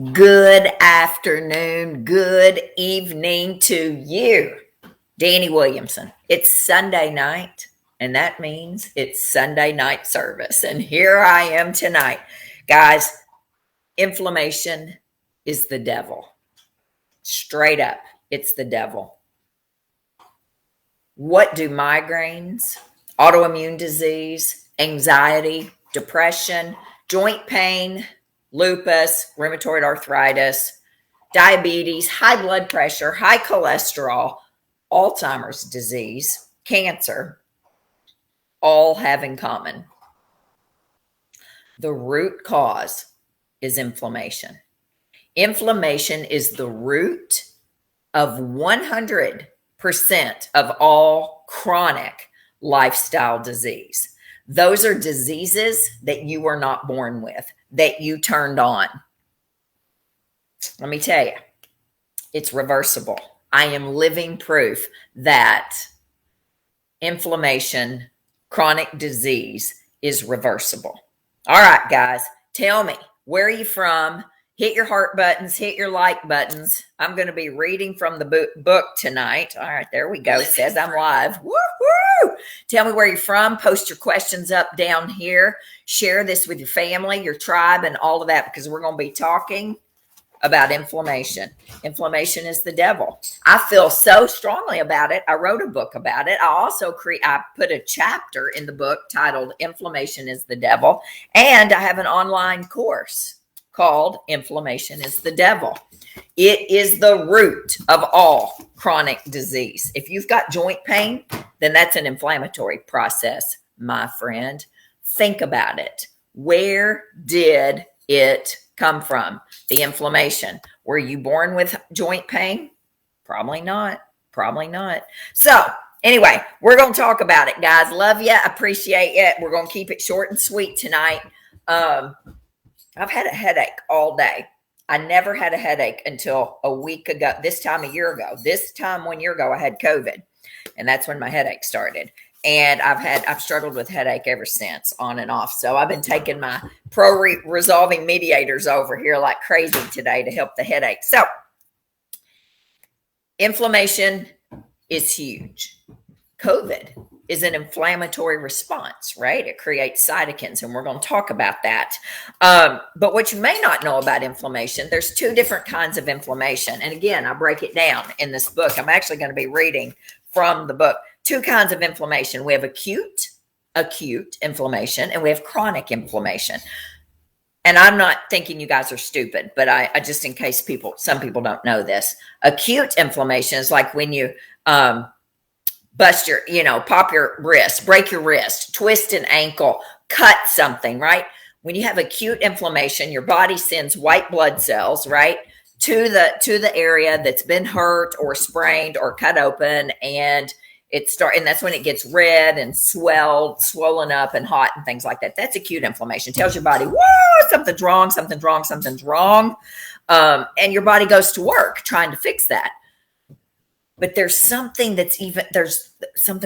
Good afternoon, good evening to you, Danny Williamson. It's Sunday night, and that means it's Sunday night service. And here I am tonight. Guys, inflammation is the devil. Straight up, it's the devil. What do migraines, autoimmune disease, anxiety, depression, joint pain, lupus, rheumatoid arthritis, diabetes, high blood pressure, high cholesterol, Alzheimer's disease, cancer, all have in common? The root cause is inflammation. Inflammation is the root of 100% of all chronic lifestyle disease. Those are diseases that you were not born with, that you turned on. Let me tell you, it's reversible. I am living proof that inflammation, chronic disease is reversible. All right, guys, tell me, where are you from? Hit your heart buttons, hit your like buttons. I'm going to be reading from the book tonight. All right, there we go. It says I'm live. Woo-hoo! Tell me where you're from. Post your questions up down here. Share this with your family, your tribe, and all of that, because we're going to be talking about inflammation. Inflammation is the devil. I feel so strongly about it. I wrote a book about it. I put a chapter in the book titled Inflammation is the Devil, and I have an online course called Inflammation is the Devil. It is the root of all chronic disease. If you've got joint pain, then that's an inflammatory process, my friend. Think about it. Where did it come from? The inflammation. Were you born with joint pain? Probably not. Probably not. So anyway, we're going to talk about it, guys. Love you. Appreciate it. We're going to keep it short and sweet tonight. I've had a headache all day. I never had a headache until a week ago. This time 1 year ago. This time 1 year ago, I had COVID, and that's when my headache started. And I've struggled with headache ever since, on and off. So I've been taking my resolving mediators over here like crazy today to help the headache. So inflammation is huge. COVID is an inflammatory response, right? It creates cytokines, and we're going to talk about that. But what you may not know about inflammation, there's two different kinds of inflammation. And again, I break it down in this book. I'm actually going to be reading from the book. Two kinds of inflammation. We have acute inflammation, and we have chronic inflammation. And I'm not thinking you guys are stupid, but I just in case some people don't know this. Acute inflammation is like when you bust pop your wrist, break your wrist, twist an ankle, cut something, right? When you have acute inflammation, your body sends white blood cells, right, to the area that's been hurt or sprained or cut open, and that's when it gets red and swollen up and hot and things like that. That's acute inflammation. It tells your body, whoa, something's wrong. And your body goes to work trying to fix that. But there's something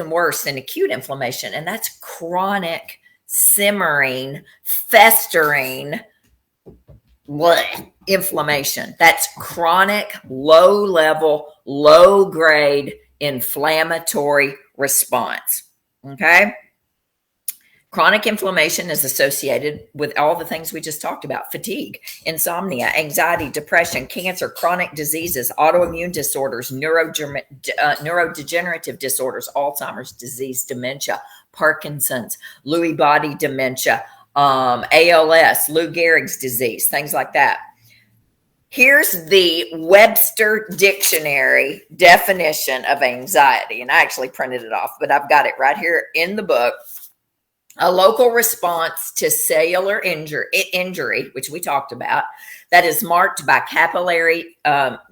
worse than acute inflammation, and that's chronic, simmering, festering inflammation. That's chronic, low-level, low-grade inflammatory response. Okay? Chronic inflammation is associated with all the things we just talked about: fatigue, insomnia, anxiety, depression, cancer, chronic diseases, autoimmune disorders, neurodegenerative disorders, Alzheimer's disease, dementia, Parkinson's, Lewy body dementia, ALS, Lou Gehrig's disease, things like that. Here's the Webster Dictionary definition of anxiety, and I actually printed it off, but I've got it right here in the book. A local response to cellular injury, which we talked about, that is marked by capillary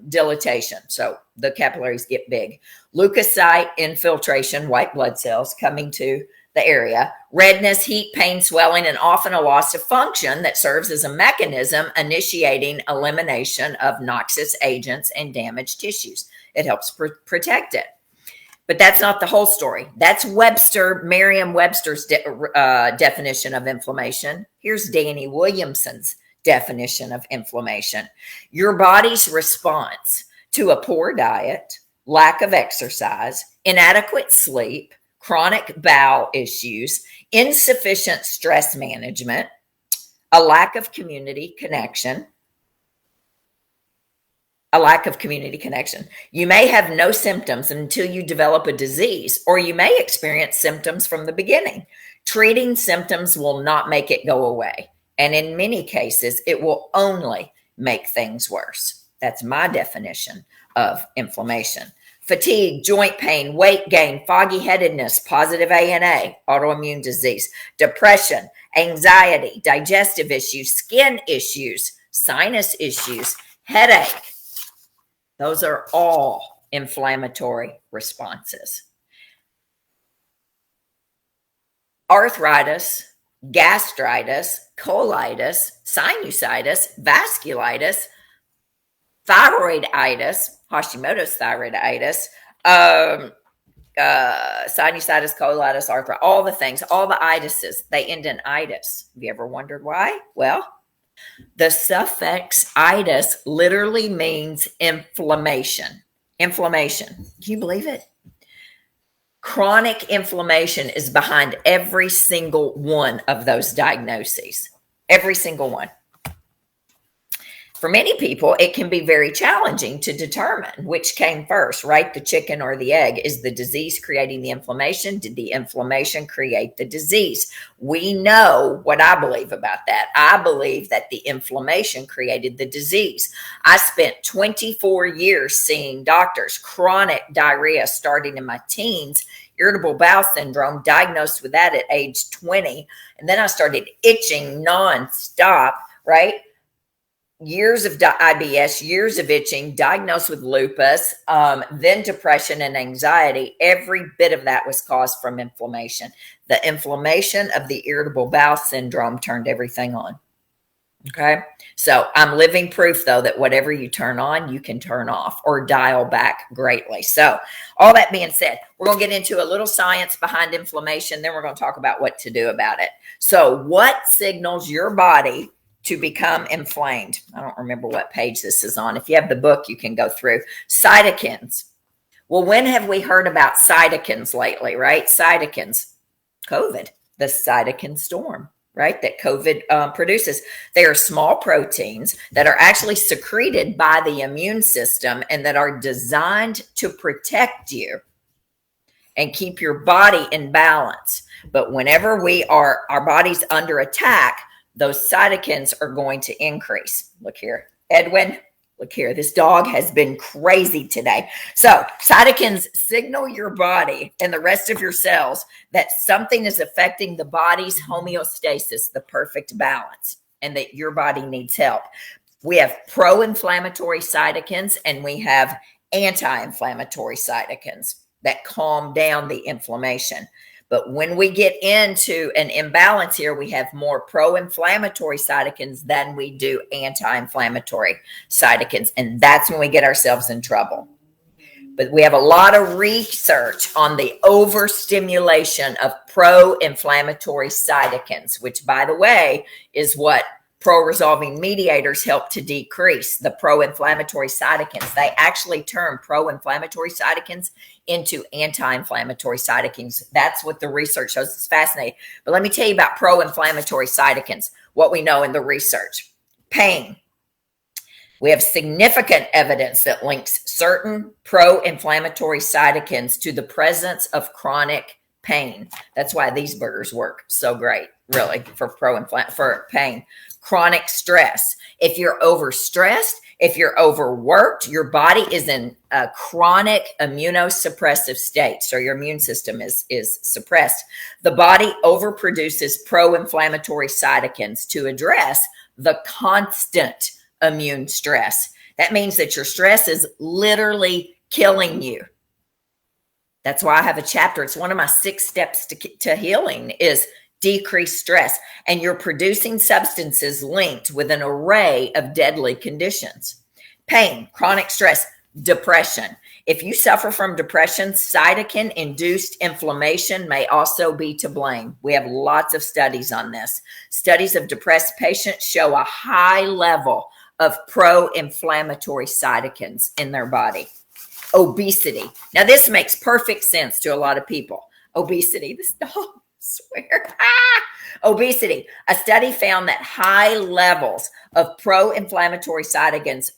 dilatation. So the capillaries get big. Leukocyte infiltration, white blood cells coming to the area. Redness, heat, pain, swelling, and often a loss of function that serves as a mechanism initiating elimination of noxious agents and damaged tissues. It helps protect it. But that's not the whole story. That's Merriam-Webster's definition of inflammation. Here's Danny Williamson's definition of inflammation: your body's response to a poor diet, lack of exercise, inadequate sleep, chronic bowel issues, insufficient stress management, a lack of community connection. You may have no symptoms until you develop a disease, or you may experience symptoms from the beginning. Treating symptoms will not make it go away. And in many cases, it will only make things worse. That's my definition of inflammation. Fatigue, joint pain, weight gain, foggy headedness, positive ANA, autoimmune disease, depression, anxiety, digestive issues, skin issues, sinus issues, headache. Those are all inflammatory responses. Arthritis, gastritis, colitis, sinusitis, vasculitis, thyroiditis, Hashimoto's thyroiditis, sinusitis, colitis, arthritis, all the things, all the itises, they end in itis. Have you ever wondered why? Well, the suffix itis literally means inflammation. Inflammation. Can you believe it? Chronic inflammation is behind every single one of those diagnoses. Every single one. For many people, it can be very challenging to determine which came first, right? The chicken or the egg. Is the disease creating the inflammation? Did the inflammation create the disease? We know what I believe about that. I believe that the inflammation created the disease. I spent 24 years seeing doctors, chronic diarrhea starting in my teens, irritable bowel syndrome, diagnosed with that at age 20. And then I started itching nonstop, right? Years of IBS, years of itching, diagnosed with lupus, then depression and anxiety. Every bit of that was caused from inflammation. The inflammation of the irritable bowel syndrome turned everything on. Okay. So I'm living proof, though, that whatever you turn on, you can turn off or dial back greatly. So all that being said, we're going to get into a little science behind inflammation. Then we're going to talk about what to do about it. So what signals your body to become inflamed? I don't remember what page this is on. If you have the book, you can go through. Cytokines. Well, when have we heard about cytokines lately, right? Cytokines. COVID, the cytokine storm, right? That COVID produces. They are small proteins that are actually secreted by the immune system and that are designed to protect you and keep your body in balance. But whenever our body's under attack, those cytokines are going to increase. Look here, Edwin, look here. This dog has been crazy today. So cytokines signal your body and the rest of your cells that something is affecting the body's homeostasis, the perfect balance, and that your body needs help. We have pro-inflammatory cytokines and we have anti-inflammatory cytokines that calm down the inflammation. But when we get into an imbalance here, we have more pro-inflammatory cytokines than we do anti-inflammatory cytokines. And that's when we get ourselves in trouble. But we have a lot of research on the overstimulation of pro-inflammatory cytokines, which, by the way, is what pro-resolving mediators help to decrease. The pro-inflammatory cytokines, they actually turn pro-inflammatory cytokines into anti-inflammatory cytokines. That's what the research shows. It's fascinating. But let me tell you about pro-inflammatory cytokines, what we know in the research. Pain. We have significant evidence that links certain pro-inflammatory cytokines to the presence of chronic pain. That's why these burgers work so great, really, for pain. Chronic stress. If you're overstressed, if you're overworked, your body is in a chronic immunosuppressive state. So your immune system is suppressed. The body overproduces pro-inflammatory cytokines to address the constant immune stress. That means that your stress is literally killing you. That's why I have a chapter. It's one of my 6 steps to healing is decrease stress. And you're producing substances linked with an array of deadly conditions. Pain, chronic stress, depression. If you suffer from depression, cytokine-induced inflammation may also be to blame. We have lots of studies on this. Studies of depressed patients show a high level of pro-inflammatory cytokines in their body. Obesity. Now, this makes perfect sense to a lot of people. Obesity. This dog, I swear. Obesity. A study found that high levels of pro-inflammatory cytokines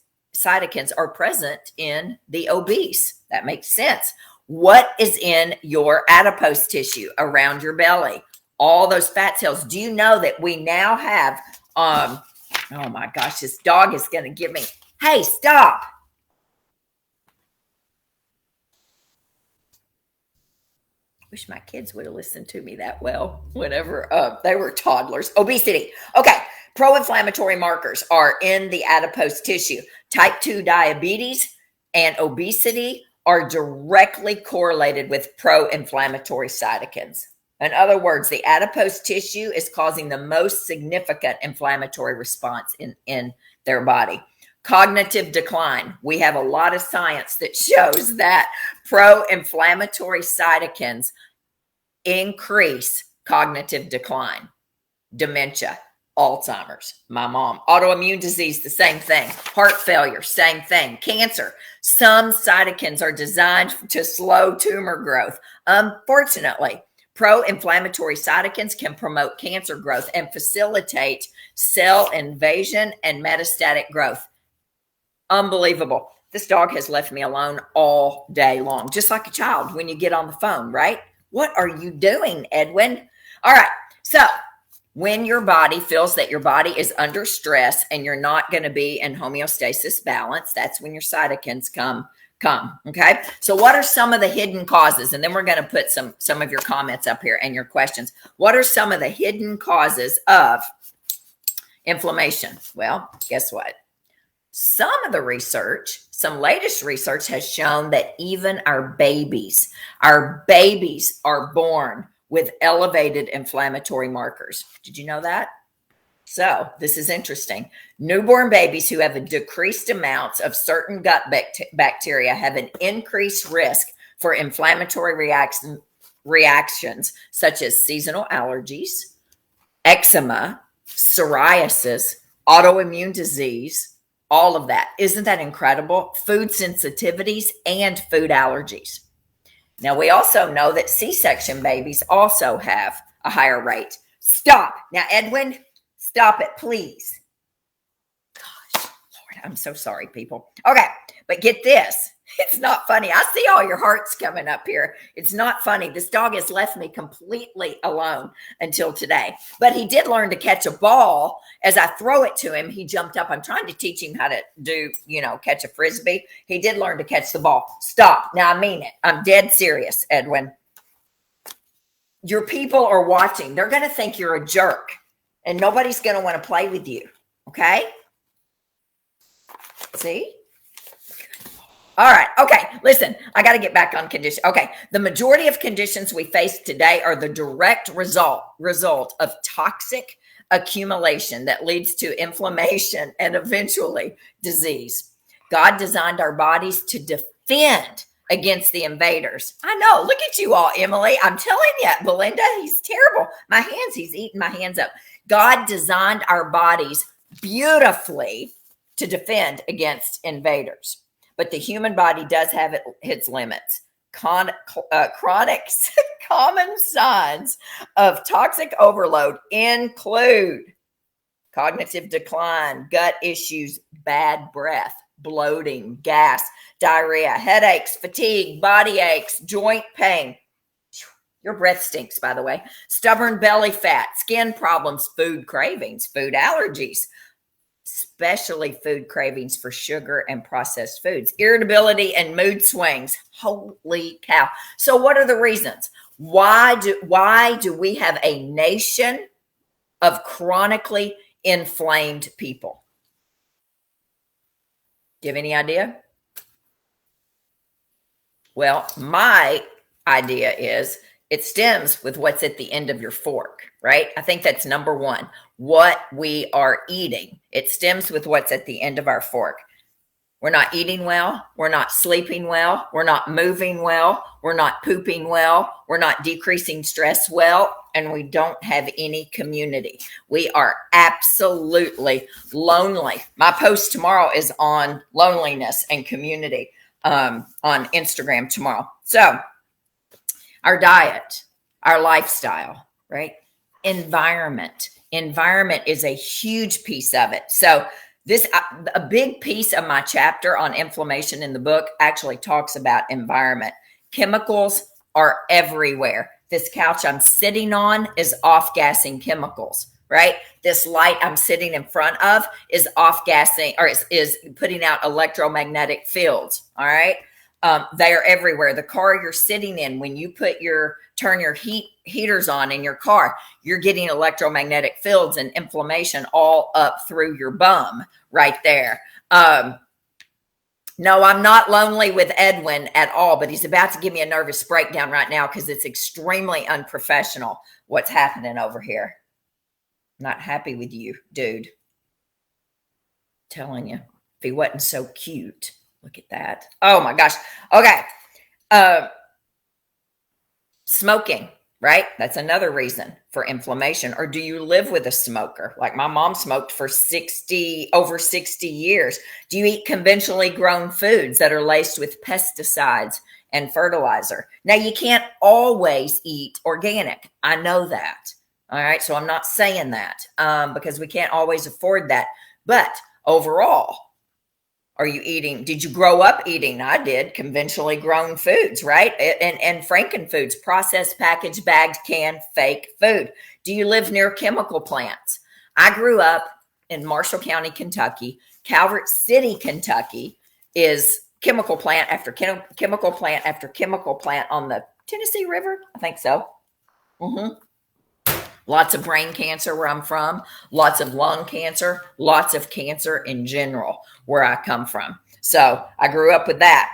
are present in the obese. That makes sense. What is in your adipose tissue around your belly? All those fat cells. Do you know that we now have, oh my gosh, this dog is going to give me, hey, stop. Wish my kids would have listened to me that well whenever they were toddlers. Obesity. Okay. Pro-inflammatory markers are in the adipose tissue. Type 2 diabetes and obesity are directly correlated with pro-inflammatory cytokines. In other words, the adipose tissue is causing the most significant inflammatory response in their body. Cognitive decline. We have a lot of science that shows that pro-inflammatory cytokines increase cognitive decline, dementia, Alzheimer's, my mom, autoimmune disease, the same thing, heart failure, same thing, cancer. Some cytokines are designed to slow tumor growth. Unfortunately, pro-inflammatory cytokines can promote cancer growth and facilitate cell invasion and metastatic growth. Unbelievable. This dog has left me alone all day long, just like a child when you get on the phone, right? What are you doing, Edwin? All right. So when your body feels that your body is under stress and you're not going to be in homeostasis balance, that's when your cytokines come. Okay. So what are some of the hidden causes? And then we're going to put some of your comments up here and your questions. What are some of the hidden causes of inflammation? Well, guess what? Some of the research, some latest research has shown that even our babies are born with elevated inflammatory markers. Did you know that? So this is interesting. Newborn babies who have a decreased amounts of certain gut bacteria have an increased risk for inflammatory reactions such as seasonal allergies, eczema, psoriasis, autoimmune disease, all of that. Isn't that incredible? Food sensitivities and food allergies. Now, we also know that C-section babies also have a higher rate. Stop. Now, Edwin, stop it, please. Gosh, Lord, I'm so sorry, people. Okay, but get this. It's not funny. I see all your hearts coming up here. It's not funny. This dog has left me completely alone until today. But he did learn to catch a ball. As I throw it to him, he jumped up. I'm trying to teach him how to do, catch a Frisbee. He did learn to catch the ball. Stop. Now, I mean it. I'm dead serious, Edwin. Your people are watching. They're going to think you're a jerk. And nobody's going to want to play with you. Okay? See? All right. Okay. Listen, I got to get back on condition. Okay. The majority of conditions we face today are the direct result of toxic accumulation that leads to inflammation and eventually disease. God designed our bodies to defend against the invaders. I know. Look at you all, Emily. I'm telling you, Belinda, he's terrible. He's eating my hands up. God designed our bodies beautifully to defend against invaders. But the human body does have its limits. Chronic common signs of toxic overload include cognitive decline, gut issues, bad breath, bloating, gas, diarrhea, headaches, fatigue, body aches, joint pain. Your breath stinks, by the way. Stubborn belly fat, skin problems, food cravings, food allergies, especially food cravings for sugar and processed foods, irritability and mood swings. Holy cow. So what are the reasons? Why do we have a nation of chronically inflamed people? Do you have any idea? Well, my idea is it stems with what's at the end of your fork, right? I think that's number one. What we are eating. It stems with what's at the end of our fork. We're not eating well. We're not sleeping well. We're not moving well. We're not pooping well. We're not decreasing stress well. And we don't have any community. We are absolutely lonely. My post tomorrow is on loneliness and community on Instagram tomorrow. So our diet, our lifestyle, right? Environment is a huge piece of it. So this, a big piece of my chapter on inflammation in the book actually talks about environment. Chemicals are everywhere. This couch I'm sitting on is off-gassing chemicals, right? This light I'm sitting in front of is off-gassing, or is putting out electromagnetic fields, all right? They are everywhere. The car you're sitting in, when you turn your heaters on in your car, you're getting electromagnetic fields and inflammation all up through your bum right there. No, I'm not lonely with Edwin at all, but he's about to give me a nervous breakdown right now because it's extremely unprofessional what's happening over here. Not happy with you, dude. Telling you, if he wasn't so cute. Look at that. Oh my gosh. Okay. Smoking, right? That's another reason for inflammation. Or do you live with a smoker? Like my mom smoked for over 60 years. Do you eat conventionally grown foods that are laced with pesticides and fertilizer? Now, you can't always eat organic. I know that. All right. So I'm not saying that because we can't always afford that. But overall, are you eating? Did you grow up eating? I did conventionally grown foods, right? And frankenfoods, processed, packaged, bagged, canned, fake food. Do you live near chemical plants? I grew up in Marshall County, Kentucky. Calvert City, Kentucky is chemical plant after chemical plant after chemical plant on the Tennessee River. I think so. Lots of brain cancer where I'm from, lots of lung cancer, lots of cancer in general where I come from. So I grew up with that.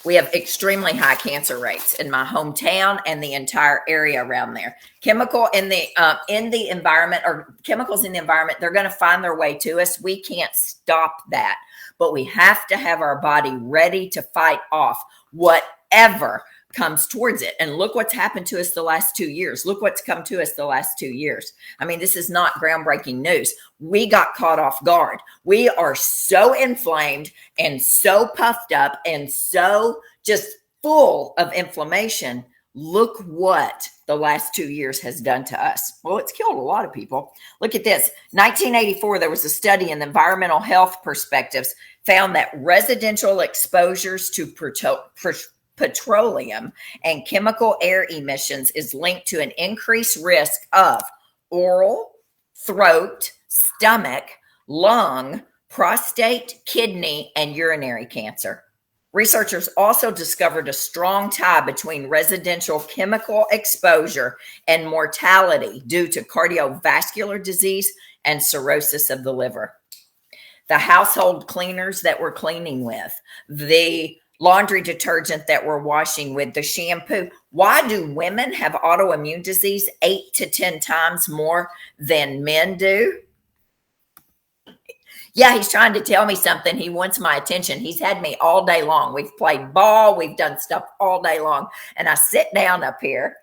We have extremely high cancer rates in my hometown and the entire area around there. Chemical in the environment, or chemicals in the environment, they're going to find their way to us. We can't stop that, but we have to have our body ready to fight off whatever comes towards it. And look what's happened to us the last 2 years. Look what's come to us the last 2 years. I mean, this is not groundbreaking news. We got caught off guard. We are so inflamed and so puffed up and so just full of inflammation. Look what the last 2 years has done to us. Well, it's killed a lot of people. Look at this. 1984, there was a study in the environmental health perspectives found that residential exposures to petroleum and chemical air emissions is linked to an increased risk of oral, throat, stomach, lung, prostate, kidney, and urinary cancer. Researchers also discovered a strong tie between residential chemical exposure and mortality due to cardiovascular disease and cirrhosis of the liver. The household cleaners that we're cleaning with, the laundry detergent that we're washing with, the shampoo. Why do women have autoimmune disease 8 to 10 times more than men do? Yeah, he's trying to tell me something. He wants my attention. He's had me all day long. We've played ball. We've done stuff all day long. And I sit down up here.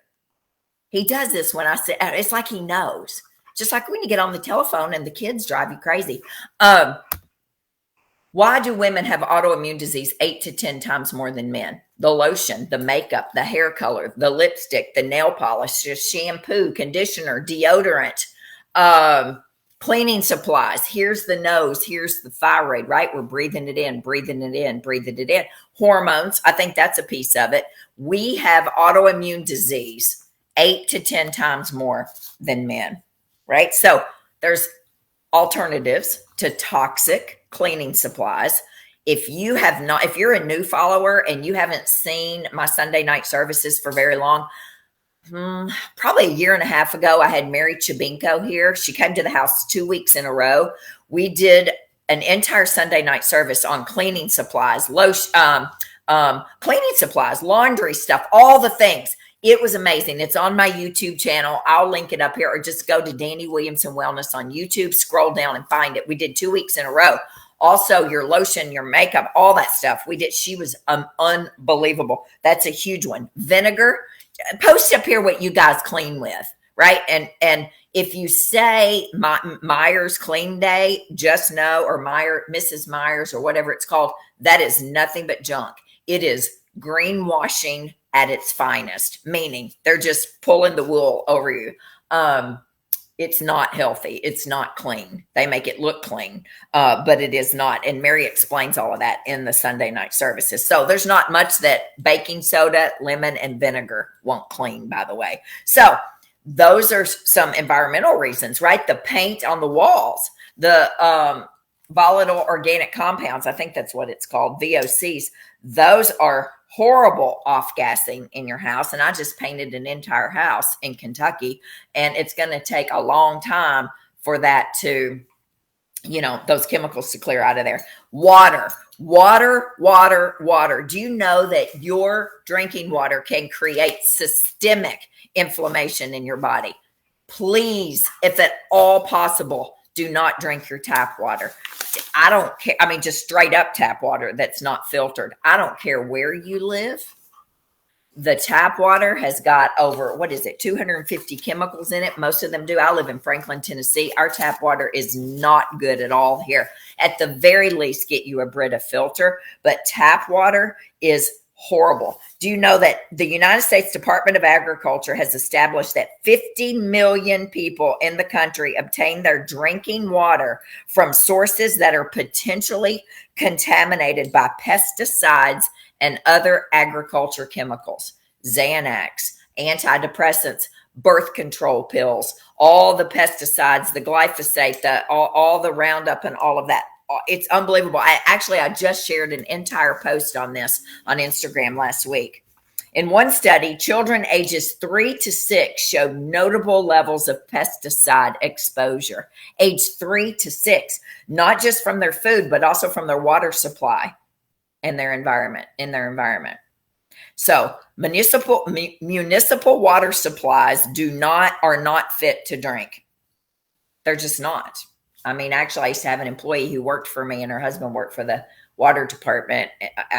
He does this when I sit down. It's like he knows. Just like when you get on the telephone and the kids drive you crazy. Why do women have autoimmune disease 8 to 10 times more than men? The lotion, the makeup, the hair color, the lipstick, the nail polish, the shampoo, conditioner, deodorant, cleaning supplies. Here's the nose. Here's the thyroid, right? We're breathing it in, breathing it in, breathing it in. Hormones. I think that's a piece of it. We have autoimmune disease 8 to 10 times more than men, right? So there's alternatives to toxic cleaning supplies. If you're a new follower and you haven't seen my Sunday night services for very long, probably a year and a half ago, I had Mary Chabinko here. She came to the house 2 weeks in a row. We did an entire Sunday night service on cleaning supplies, cleaning supplies, laundry stuff, all the things. It was amazing. It's on my YouTube channel. I'll link it up here, or just go to Danny Williamson Wellness on YouTube, scroll down and find it. We did 2 weeks in a row Also, your lotion, your makeup, all that stuff. She was unbelievable. That's a huge one. Vinegar. Post up here what you guys clean with, right? And if you say Myers Clean Day, just know, or Mrs. Myers, or whatever it's called, that is nothing but junk. It is greenwashing at its finest, meaning they're just pulling the wool over you. It's not healthy. It's not clean. They make it look clean, but it is not. And Mary explains all of that in the Sunday night services. So there's not much that baking soda, lemon, and vinegar won't clean, by the way. So those are some environmental reasons, right? The paint on the walls, the volatile organic compounds, I think that's what it's called, VOCs. Those are horrible off-gassing in your house. And I just painted an entire house in Kentucky, and it's going to take a long time for that to, those chemicals to clear out of there. Water. Do you know that your drinking water can create systemic inflammation in your body? Please, if at all possible, do not drink your tap water. I don't care. I mean, just straight up tap water that's not filtered. I don't care where you live. The tap water has got over, 250 chemicals in it. Most of them do. I live in Franklin, Tennessee. Our tap water is not good at all here. At the very least, get you a Brita filter, but tap water is horrible. Do you know that the United States Department of Agriculture has established that 50 million people in the country obtain their drinking water from sources that are potentially contaminated by pesticides and other agriculture chemicals, Xanax, antidepressants, birth control pills, all the pesticides, the glyphosate, all the Roundup and all of that. It's unbelievable. I just shared an entire post on this on Instagram last week. In one study, children ages 3 to 6 showed notable levels of pesticide exposure. Age 3 to 6, not just from their food, but also from their water supply and their environment, So municipal water supplies are not fit to drink. They're just not. I mean, actually, I used to have an employee who worked for me, and her husband worked for the water department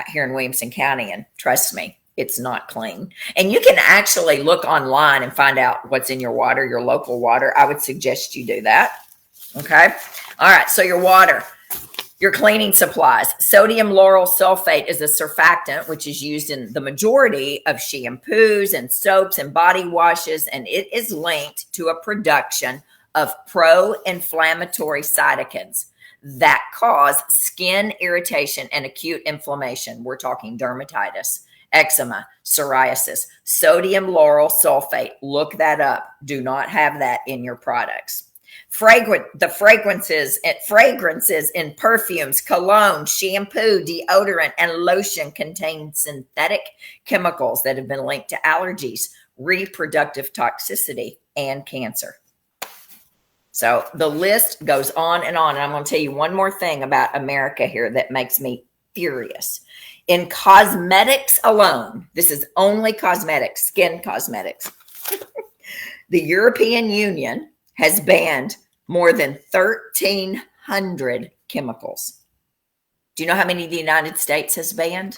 here in Williamson County. And trust me, it's not clean. And you can actually look online and find out what's in your water, your local water. I would suggest you do that. Okay. All right. So your water, your cleaning supplies. Sodium lauryl sulfate is a surfactant, which is used in the majority of shampoos and soaps and body washes. And it is linked to a production of pro-inflammatory cytokines that cause skin irritation and acute inflammation. We're talking dermatitis, eczema, psoriasis. Sodium lauryl sulfate, look that up. Do not have that in your products. The fragrances in perfumes, cologne, shampoo, deodorant, and lotion contain synthetic chemicals that have been linked to allergies, reproductive toxicity, and cancer. So the list goes on and on. And I'm going to tell you one more thing about America here that makes me furious. In cosmetics alone, this is only cosmetics, skin cosmetics. The European Union has banned more than 1,300 chemicals. Do you know how many the United States has banned?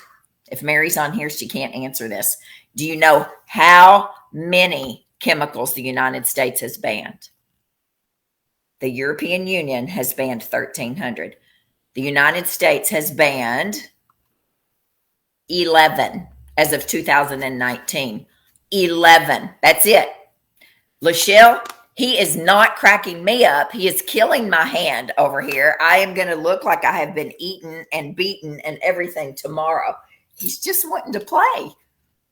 If Mary's on here, she can't answer this. Do you know how many chemicals the United States has banned? The European Union has banned 1,300. The United States has banned 11 as of 2019. 11. That's it. Lachelle, he is not cracking me up. He is killing my hand over here. I am going to look like I have been eaten and beaten and everything tomorrow. He's just wanting to play.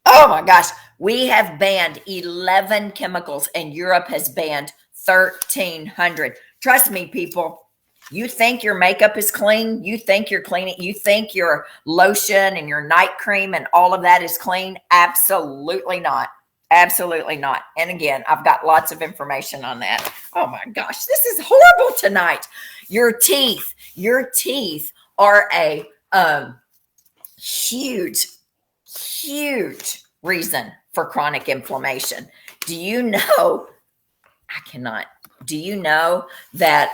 Oh my gosh. We have banned 11 chemicals and Europe has banned 1,300. Trust me, people. You think your makeup is clean? You think you're cleaning? You think your lotion and your night cream and all of that is clean? Absolutely not. Absolutely not. And again, I've got lots of information on that. Oh my gosh, this is horrible tonight. Your teeth are a huge reason for chronic inflammation. Do you know that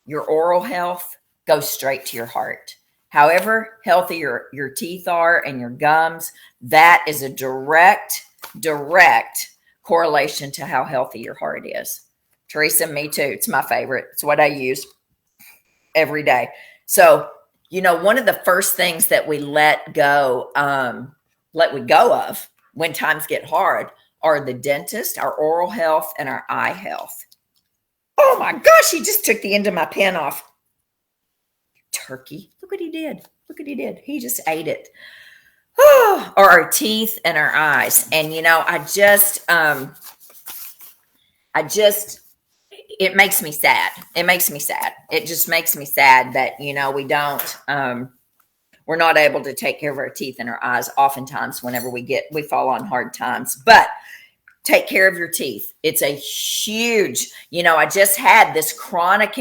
your oral health goes straight to your heart. However healthy your teeth are and your gums, that is a direct correlation to how healthy your heart is. Teresa, me too. It's my favorite. It's what I use every day. So, one of the first things that we let go of when times get hard are the dentist, our oral health, and our eye health. Oh my gosh, he just took the end of my pen off. Turkey. Look what he did. He just ate it. Or our teeth and our eyes. And, it makes me sad. It just makes me sad that, we're not able to take care of our teeth and our eyes oftentimes whenever we fall on hard times. But take care of your teeth. It's a huge, I just had this chronic,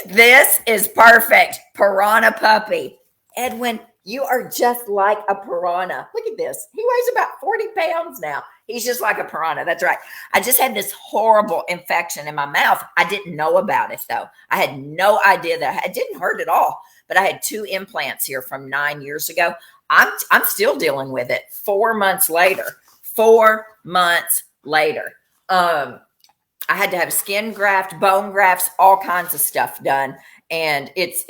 this is perfect. Piranha puppy. Edwin, you are just like a piranha. Look at this. He weighs about 40 pounds now. He's just like a piranha. That's right. I just had this horrible infection in my mouth. I didn't know about it, though. I had no idea that it didn't hurt at all. But I had 2 implants here from 9 years ago. I'm still dealing with it 4 months later. 4 months later. I had to have skin graft, bone grafts, all kinds of stuff done. And it's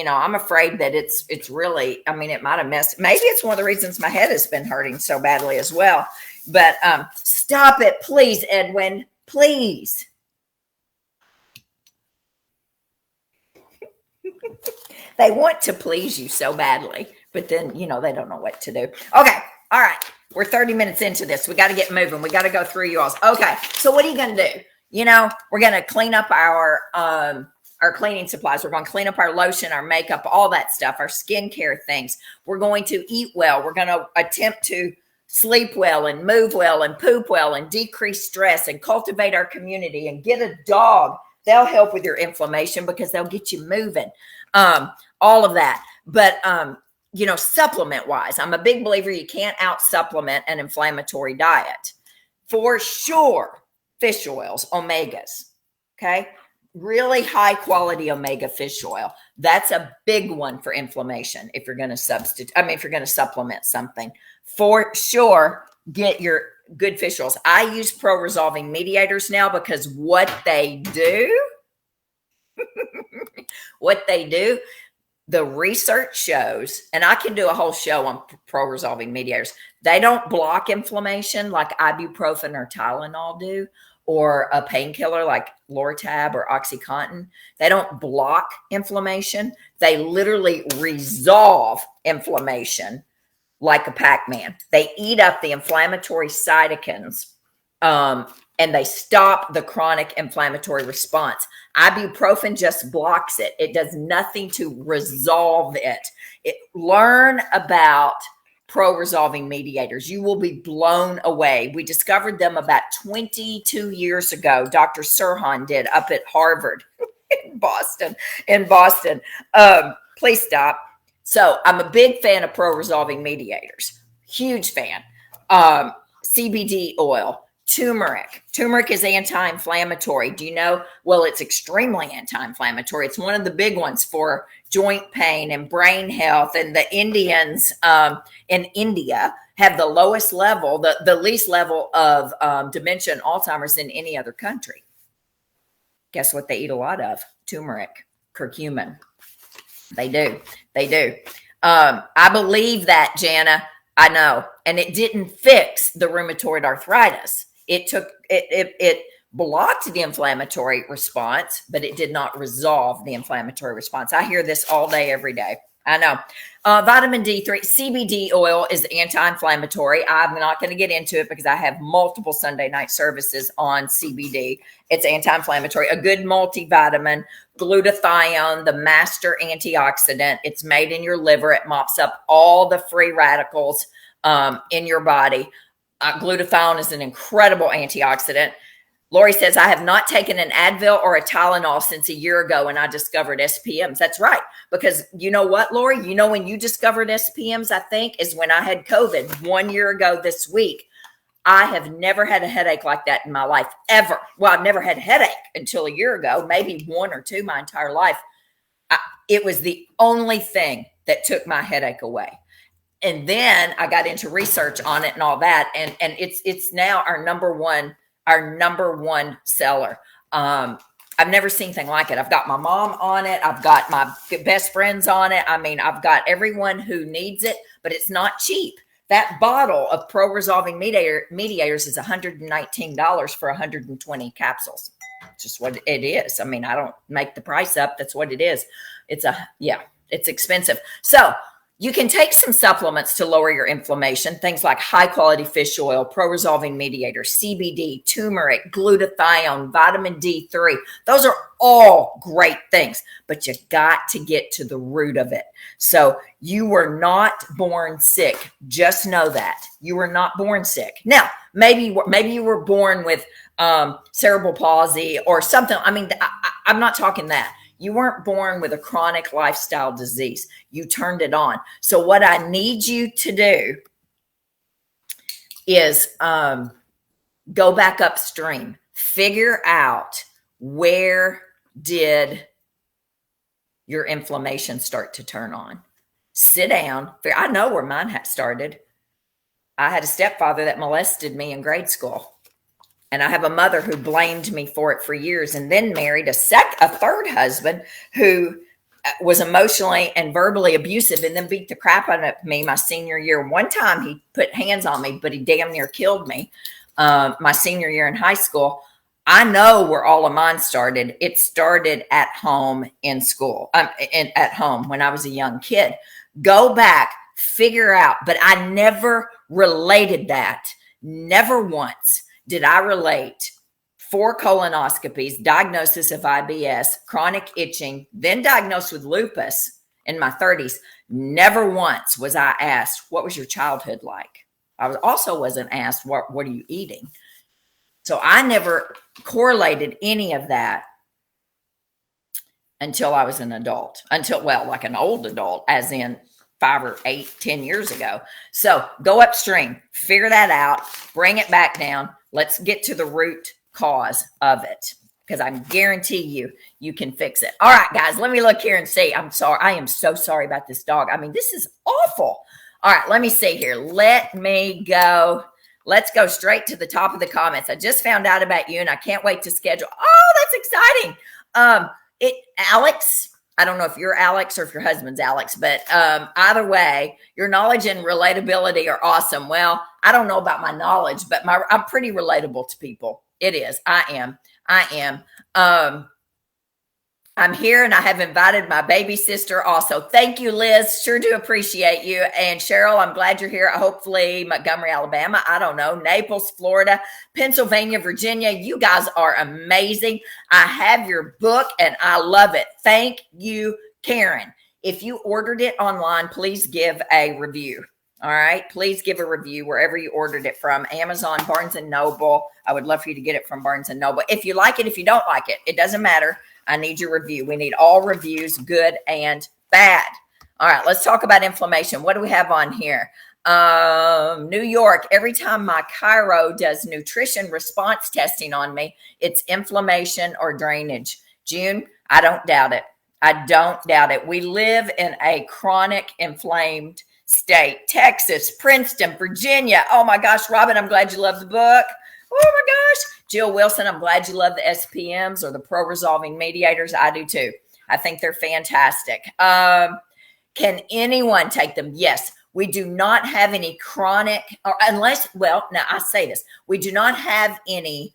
I'm afraid that it's really, it might have messed. Maybe it's one of the reasons my head has been hurting so badly as well. But stop it, please, Edwin, please. They want to please you so badly, but then, they don't know what to do. Okay. All right. We're 30 minutes into this. We got to get moving. We got to go through you all. Okay. So what are you going to do? We're going to clean up our cleaning supplies. We're going to clean up our lotion, our makeup, all that stuff, our skincare things. We're going to eat well. We're going to attempt to sleep well and move well and poop well and decrease stress and cultivate our community and get a dog. They'll help with your inflammation because they'll get you moving. All of that. But, supplement wise, I'm a big believer you can't out supplement an inflammatory diet. For sure, fish oils, omegas. Okay. Really high quality omega fish oil. That's a big one for inflammation. If you're going to supplement something, for sure, get your good fish oils. I use pro-resolving mediators now because what they do, the research shows, and I can do a whole show on pro-resolving mediators. They don't block inflammation like ibuprofen or Tylenol do, or a painkiller like Lortab or OxyContin. They don't block inflammation. They literally resolve inflammation like a Pac-Man. They eat up the inflammatory cytokines, and they stop the chronic inflammatory response. Ibuprofen just blocks it. It does nothing to resolve it. Learn about pro-resolving mediators. You will be blown away. We discovered them about 22 years ago. Dr. Sirhan did up at Harvard in Boston. Please stop. So I'm a big fan of pro-resolving mediators. Huge fan. CBD oil, turmeric. Turmeric is anti-inflammatory. Do you know? Well, it's extremely anti-inflammatory. It's one of the big ones for joint pain and brain health. And the Indians in India have the lowest level, the least level of dementia and Alzheimer's in any other country. Guess what they eat a lot of? Turmeric, curcumin. They do. I believe that, Jana. I know. And it didn't fix the rheumatoid arthritis. It blocked the inflammatory response, but it did not resolve the inflammatory response. I hear this all day, every day. I know. Vitamin D3, CBD oil is anti-inflammatory. I'm not going to get into it because I have multiple Sunday night services on CBD. It's anti-inflammatory. A good multivitamin, glutathione, the master antioxidant. It's made in your liver. It mops up all the free radicals in your body. Glutathione is an incredible antioxidant. Lori says, I have not taken an Advil or a Tylenol since a year ago when I discovered SPMs. That's right. Because you know what, Lori? You know when you discovered SPMs, I think, is when I had COVID 1 year ago this week. I have never had a headache like that in my life, ever. Well, I've never had a headache until a year ago, maybe one or two my entire life. It was the only thing that took my headache away. And then I got into research on it and all that. And it's now our number one seller. I've never seen anything like it. I've got my mom on it. I've got my best friends on it. I mean, I've got everyone who needs it, but it's not cheap. That bottle of pro-resolving mediators is $119 for 120 capsules. It's just what it is. I mean, I don't make the price up. That's what it is. It's expensive. So you can take some supplements to lower your inflammation, things like high-quality fish oil, pro-resolving mediators, CBD, turmeric, glutathione, vitamin D3. Those are all great things, but you got to get to the root of it. So you were not born sick. Just know that. You were not born sick. Now, maybe you were born with cerebral palsy or something. I mean, I'm not talking that. You weren't born with a chronic lifestyle disease. You turned it on. So what I need you to do is go back upstream. Figure out, where did your inflammation start to turn on? Sit down. I know where mine had started. I had a stepfather that molested me in grade school. And I have a mother who blamed me for it for years, and then married a third husband who was emotionally and verbally abusive, and then beat the crap out of me my senior year. One time he put hands on me, but he damn near killed me my senior year in high school. I know where all of mine started. It started at home in school, at home when I was a young kid. Go back, figure out. But I never related that. Never once did I relate 4 colonoscopies, diagnosis of IBS, chronic itching, then diagnosed with lupus in my 30s. Never once was I asked, what was your childhood like? I also wasn't asked, what are you eating? So I never correlated any of that until I was an adult, like an old adult, as in 5 or 8, 10 years ago. So go upstream, figure that out, bring it back down. Let's get to the root cause of it, because I guarantee you can fix it. All right, guys, let me look here and see. I'm sorry. I am so sorry about this dog. I mean, this is awful. All right, let me see here. Let me go. Let's go straight to the top of the comments. I just found out about you, and I can't wait to schedule. Oh, that's exciting. Alex, I don't know if you're Alex or if your husband's Alex, but either way, your knowledge and relatability are awesome. Well, I don't know about my knowledge, but I'm pretty relatable to people. It is. I am. I'm here, and I have invited my baby sister also. Thank you, Liz. Sure do appreciate you. And Cheryl, I'm glad you're here. Hopefully Montgomery, Alabama. I don't know. Naples, Florida, Pennsylvania, Virginia. You guys are amazing. I have your book, and I love it. Thank you, Karen. If you ordered it online, please give a review. All right. Please give a review wherever you ordered it from. Amazon, Barnes & Noble. I would love for you to get it from Barnes & Noble. If you like it, if you don't like it, it doesn't matter. I need your review. We need all reviews, good and bad. All right, let's talk about inflammation. What do we have on here? New York, every time my chiro does nutrition response testing on me, it's inflammation or drainage. June, I don't doubt it. I don't doubt it. We live in a chronic inflamed state. Texas, Princeton, Virginia. Oh my gosh, Robin, I'm glad you love the book. Oh my gosh. Jill Wilson, I'm glad you love the SPMs or the pro-resolving mediators. I do too. I think they're fantastic. Can anyone take them? Yes. We do not have any chronic, or unless, well, now I say this, we do not have any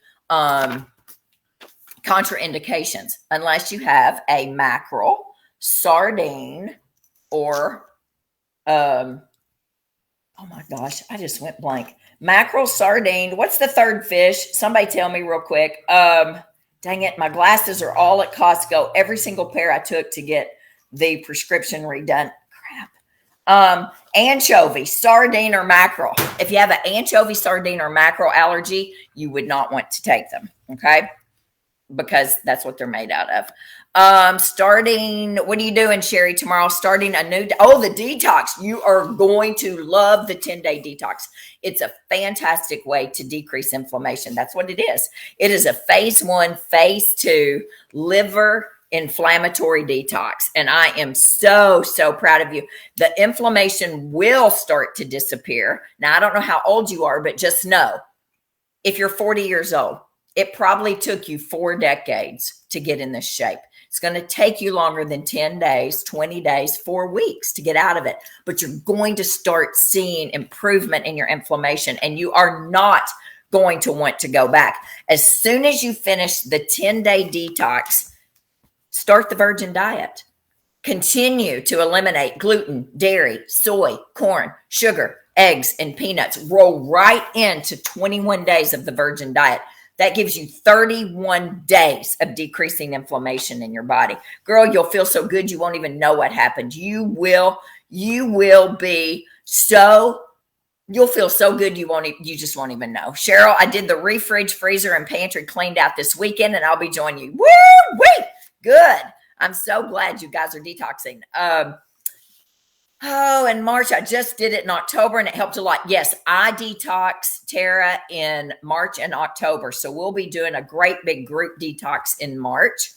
contraindications unless you have a mackerel, sardine, or, oh my gosh, I just went blank. Mackerel, sardine. What's the third fish? Somebody tell me real quick. Dang it. My glasses are all at Costco. Every single pair I took to get the prescription redone. Crap. Anchovy, sardine, or mackerel. If you have an anchovy, sardine, or mackerel allergy, you would not want to take them. Okay. because that's what they're made out of. Starting, what are you doing, Sherry, tomorrow? Starting the detox. You are going to love the 10-day detox. It's a fantastic way to decrease inflammation. That's what it is. It is a phase 1, phase 2 liver inflammatory detox. And I am so proud of you. The inflammation will start to disappear. Now, I don't know how old you are, but just know, if you're 40 years old, it probably took you 4 decades to get in this shape. It's going to take you longer than 10 days, 20 days, 4 weeks to get out of it. But you're going to start seeing improvement in your inflammation, and you are not going to want to go back. As soon as you finish the 10-day detox, start the virgin diet. Continue to eliminate gluten, dairy, soy, corn, sugar, eggs, and peanuts. Roll right into 21 days of the virgin diet. That gives you 31 days of decreasing inflammation in your body. Girl, you'll feel so good you won't even know what happened. You'll feel so good you just won't even know. Cheryl, I did the refrige, freezer, and pantry cleaned out this weekend, and I'll be joining you. Woo! Wait, good. I'm so glad you guys are detoxing. In March, I just did it in October and it helped a lot. Yes, I detox, Tara, in March and October. So we'll be doing a great big group detox in March.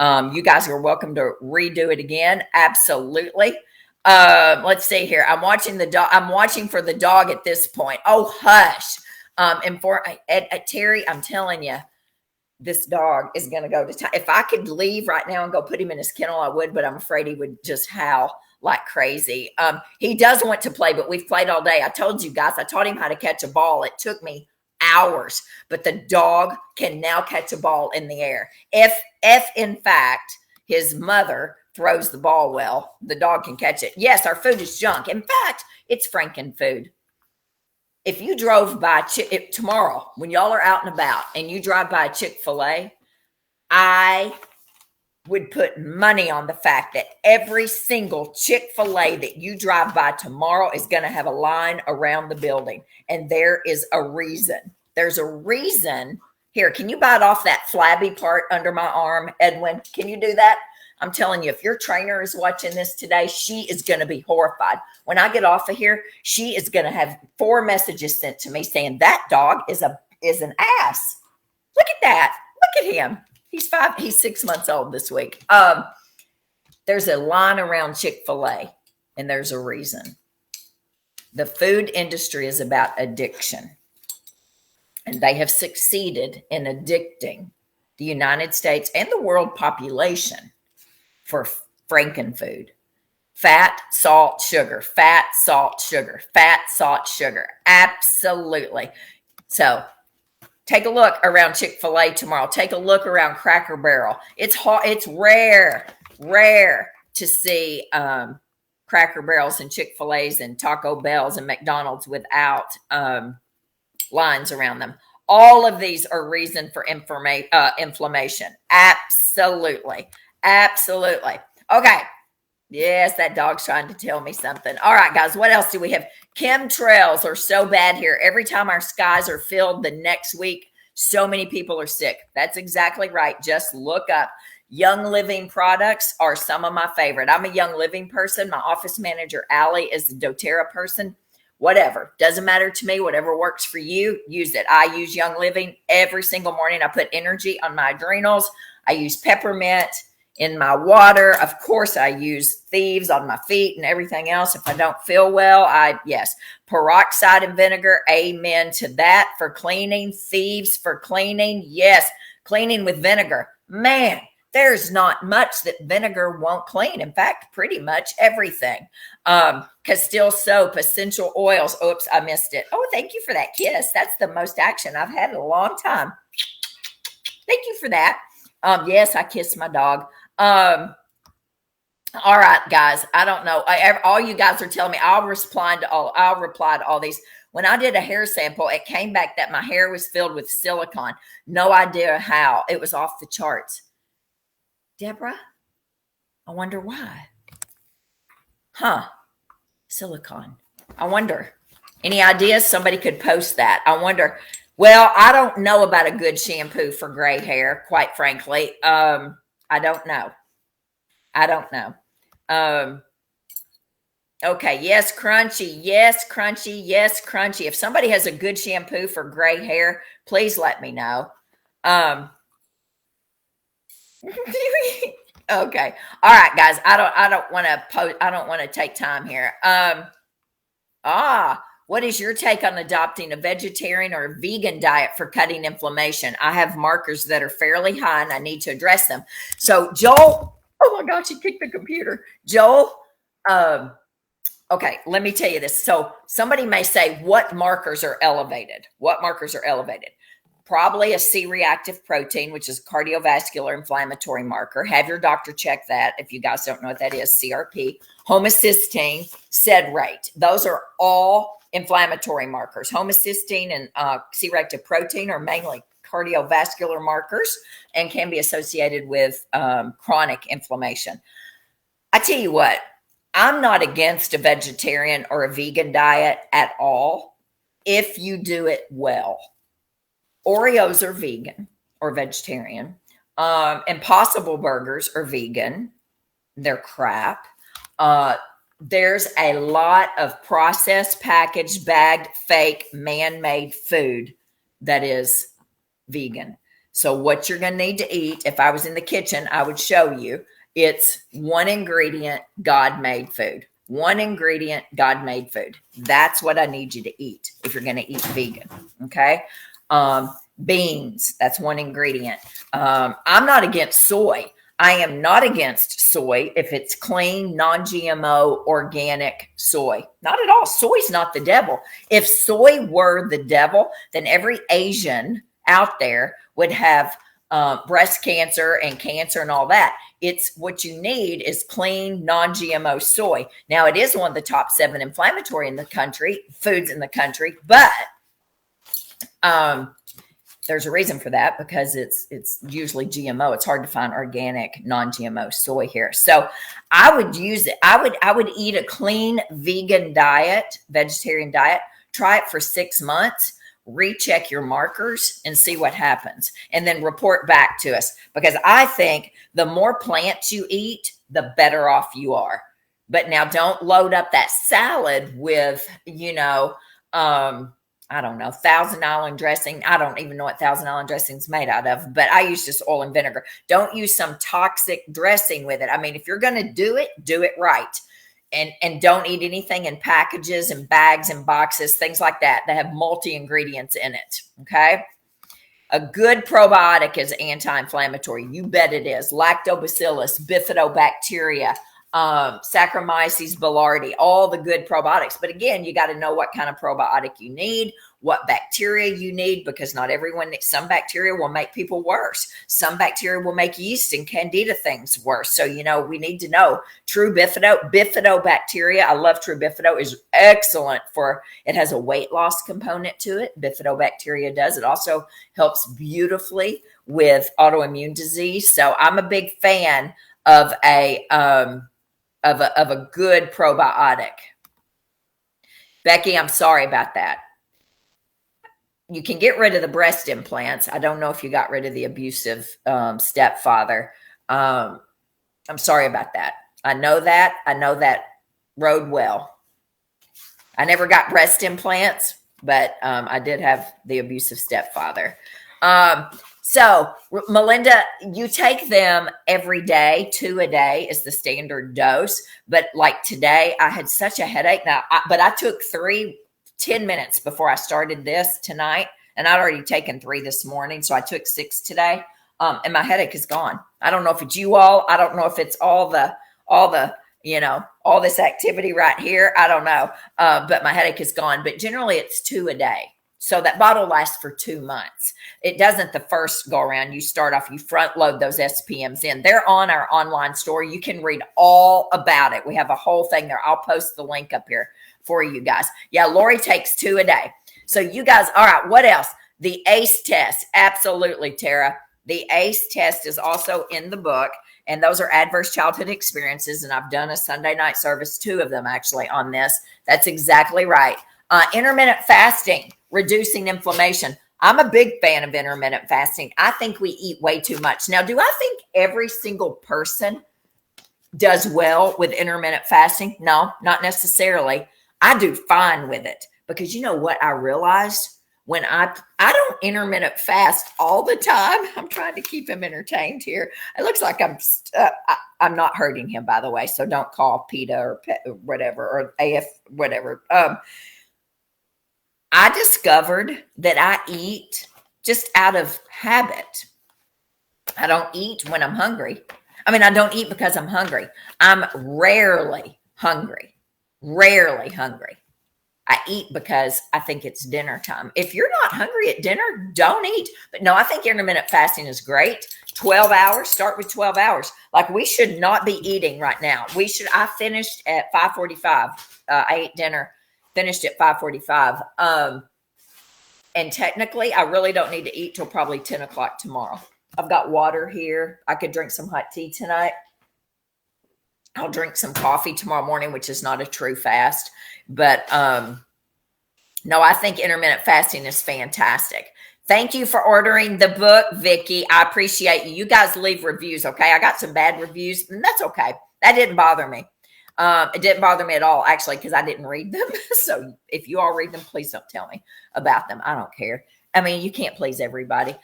You guys are welcome to redo it again. Absolutely. Let's see here. I'm watching for the dog at this point. Oh, hush. Terry, I'm telling you, this dog is going to go to town. If I could leave right now and go put him in his kennel, I would, but I'm afraid he would just howl like crazy. He does want to play, but we've played all day. I told you guys, I taught him how to catch a ball. It took me hours, but the dog can now catch a ball in the air. If in fact his mother throws the ball well, the dog can catch it. Yes, our food is junk. In fact, it's Franken food. If you drove by tomorrow, when y'all are out and about and you drive by a Chick-fil-A, I would put money on the fact that every single Chick-fil-A that you drive by tomorrow is going to have a line around the building. And there is a reason. There's a reason. Here, can you bite off that flabby part under my arm, Edwin? Can you do that? I'm telling you, if your trainer is watching this today, she is going to be horrified. When I get off of here, she is going to have 4 messages sent to me saying that dog is an ass. Look at that. Look at him. He's 6 months old this week. There's a line around Chick-fil-A, and there's a reason. The food industry is about addiction, and they have succeeded in addicting the United States and the world population for Franken food. Fat, salt, sugar, fat, salt, sugar, fat, salt, sugar. Absolutely. So take a look around Chick-fil-A tomorrow. Take a look around Cracker Barrel. It's rare to see Cracker Barrels and Chick-fil-A's and Taco Bells and McDonald's without lines around them. All of these are reason for inflammation. Absolutely. Absolutely. Okay. Yes, that dog's trying to tell me something. All right, guys, what else do we have? Chemtrails are so bad here. Every time our skies are filled the next week, so many people are sick. That's exactly right. Just look up. Young Living products are some of my favorite. I'm a Young Living person. My office manager, Allie, is a doTERRA person. Whatever. Doesn't matter to me. Whatever works for you, use it. I use Young Living every single morning. I put energy on my adrenals. I use peppermint in my water. Of course, I use thieves on my feet and everything else. If I don't feel well, peroxide and vinegar. Amen to that for cleaning. Thieves for cleaning. Yes, cleaning with vinegar. Man, there's not much that vinegar won't clean. In fact, pretty much everything. Castile soap, essential oils. Oops, I missed it. Oh, thank you for that kiss. That's the most action I've had in a long time. Thank you for that. Yes, I kissed my dog. All right, guys. I don't know. All you guys are telling me. I'll reply to all these. When I did a hair sample, it came back that my hair was filled with silicone. No idea how. It was off the charts. Deborah, I wonder why. Silicone. I wonder. Any ideas? Somebody could post that. I wonder. Well, I don't know about a good shampoo for gray hair, quite frankly. I don't know. I don't know. Um, okay, yes, crunchy. Yes, crunchy. Yes, crunchy. If somebody has a good shampoo for gray hair, please let me know. Um, okay. All right, guys. I don't want to I don't want to take time here. What is your take on adopting a vegetarian or a vegan diet for cutting inflammation? I have markers that are fairly high and I need to address them. So, Joel, oh my gosh, he kicked the computer. Joel, um, okay, let me tell you this. So, somebody may say, what markers are elevated? What markers are elevated? Probably a C reactive protein, which is cardiovascular inflammatory marker. Have your doctor check that if you guys don't know what that is. CRP, homocysteine, sed rate. Those are all inflammatory markers. Homocysteine and C reactive protein are mainly cardiovascular markers and can be associated with chronic inflammation. I tell you what, I'm not against a vegetarian or a vegan diet at all if you do it well. Oreos are vegan or vegetarian. Impossible burgers are vegan. They're crap. There's a lot of processed, packaged, bagged, fake, man-made food that is vegan. So what you're going to need to eat, if I was in the kitchen, I would show you. It's one ingredient, God-made food. One ingredient, God-made food. That's what I need you to eat if you're going to eat vegan. Okay. Beans, that's one ingredient. I'm not against soy. I am not against soy if it's clean, non-GMO, organic soy. Not at all. Soy's not the devil. If soy were the devil, then every Asian out there would have breast cancer and all that. It's what you need is clean, non-GMO soy. Now, it is one of the top 7 inflammatory in the country, foods in the country, but there's a reason for that because it's usually GMO. It's hard to find organic, non-GMO soy here. So I would use it. I would eat a clean vegan diet, vegetarian diet. Try it for 6 months. Recheck your markers and see what happens, and then report back to us. Because I think the more plants you eat, the better off you are. But now don't load up that salad with, I don't know, Thousand Island dressing. I don't even know what Thousand Island dressing is made out of, but I use just oil and vinegar. Don't use some toxic dressing with it. I mean, if you're going to do it right. And don't eat anything in packages and bags and boxes, things like that have multi-ingredients in it, okay? A good probiotic is anti-inflammatory. You bet it is. Lactobacillus, bifidobacteria, Saccharomyces boulardii, all the good probiotics. But again, you got to know what kind of probiotic you need, what bacteria you need, because not everyone, some bacteria will make people worse. Some bacteria will make yeast and candida things worse. So, we need to know true bifidobacteria. I love true bifido is excellent it has a weight loss component to it. Bifidobacteria does. It also helps beautifully with autoimmune disease. So I'm a big fan of a good probiotic. Becky, I'm sorry about that. You can get rid of the breast implants. I don't know if you got rid of the abusive stepfather. I'm sorry about that. I know that road well. I never got breast implants, but I did have the abusive stepfather. So, Melinda, you take them every day. 2 a day is the standard dose. But like today, I had such a headache. But I took 10 minutes before I started this tonight. And I'd already taken 3 this morning. So I took 6 today. And my headache is gone. I don't know if it's you all. I don't know if it's all this activity right here. I don't know. But my headache is gone. But generally, it's 2 a day. So that bottle lasts for 2 months. It doesn't the first go around. You start off, you front load those SPMs in. They're on our online store. You can read all about it. We have a whole thing there. I'll post the link up here for you guys. Yeah, Lori takes 2 a day. So you guys, all right, what else? The ACE test. Absolutely, Tara. The ACE test is also in the book. And those are adverse childhood experiences. And I've done a Sunday night service, 2 of them actually on this. That's exactly right. Intermittent fasting. Reducing inflammation. I'm a big fan of intermittent fasting. I think we eat way too much. Now, do I think every single person does well with intermittent fasting? No, not necessarily. I do fine with it because you know what I realized when I don't intermittent fast all the time. I'm trying to keep him entertained here. It looks like I'm not hurting him, by the way. So don't call PETA or whatever or AF whatever. I discovered that I eat just out of habit. I don't eat when I'm hungry. I mean, I don't eat because I'm hungry. I'm rarely hungry. Rarely hungry. I eat because I think it's dinner time. If you're not hungry at dinner, don't eat. But no, I think intermittent fasting is great. 12 hours, start with 12 hours. Like we should not be eating right now. I finished at 5:45. I ate dinner, finished at 5:45. And technically, I really don't need to eat till probably 10 o'clock tomorrow. I've got water here. I could drink some hot tea tonight. I'll drink some coffee tomorrow morning, which is not a true fast. But no, I think intermittent fasting is fantastic. Thank you for ordering the book, Vicki. I appreciate you. You guys leave reviews, okay? I got some bad reviews, and that's okay. That didn't bother me. It didn't bother me at all, actually, because I didn't read them. So if you all read them, please don't tell me about them. I don't care. I mean, you can't please everybody.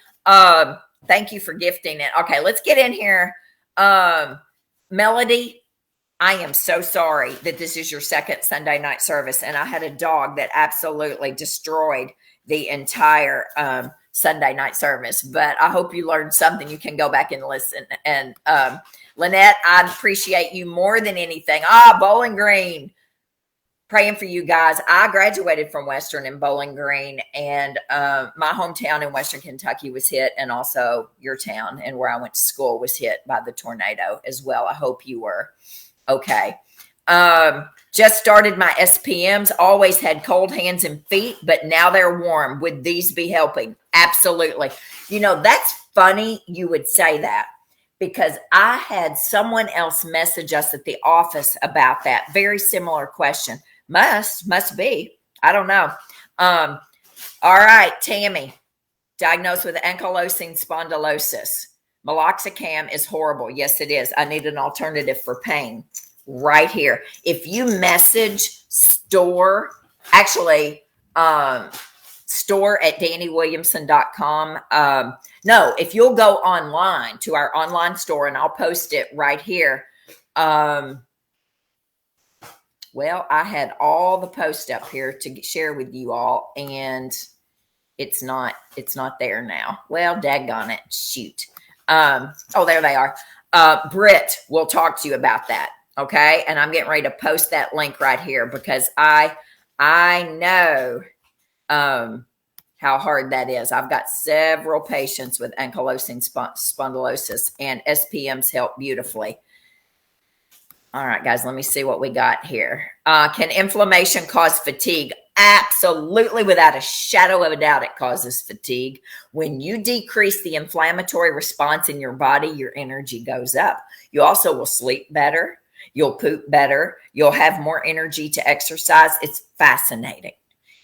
Thank you for gifting it. Okay, let's get in here. Melody, I am so sorry that this is your second Sunday night service. And I had a dog that absolutely destroyed the entire Sunday night service. But I hope you learned something. You can go back and listen. And Lynette, I appreciate you more than anything. Bowling Green. Praying for you guys. I graduated from Western in Bowling Green, and my hometown in Western Kentucky was hit, and also your town and where I went to school was hit by the tornado as well. I hope you were okay. Just started my SPMs, always had cold hands and feet, but now they're warm. Would these be helping? Absolutely. You know, that's funny you would say that because I had someone else message us at the office about that. Very similar question. Must be. I don't know. All right, Tammy, diagnosed with ankylosing spondylosis. Meloxicam is horrible. Yes, it is. I need an alternative for pain right here. If you message store at DannyWilliamson.com. No, if you'll go online to our online store, and I'll post it right here. Well, I had all the posts up here to share with you all, and it's not there now. Well, daggone it. Shoot. There they are. Britt will talk to you about that. Okay. And I'm getting ready to post that link right here because I know, how hard that is. I've got several patients with ankylosing spondylosis, and SPMs help beautifully. All right, guys, let me see what we got here. Can inflammation cause fatigue? Absolutely, without a shadow of a doubt, it causes fatigue. When you decrease the inflammatory response in your body, your energy goes up. You also will sleep better. You'll poop better. You'll have more energy to exercise. It's fascinating.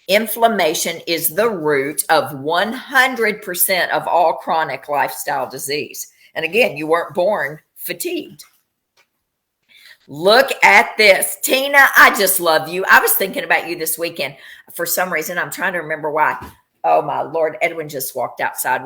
Inflammation is the root of 100% of all chronic lifestyle disease. And again, you weren't born fatigued. Look at this. Tina, I just love you. I was thinking about you this weekend. For some reason, I'm trying to remember why. Oh, my Lord. Edwin just walked outside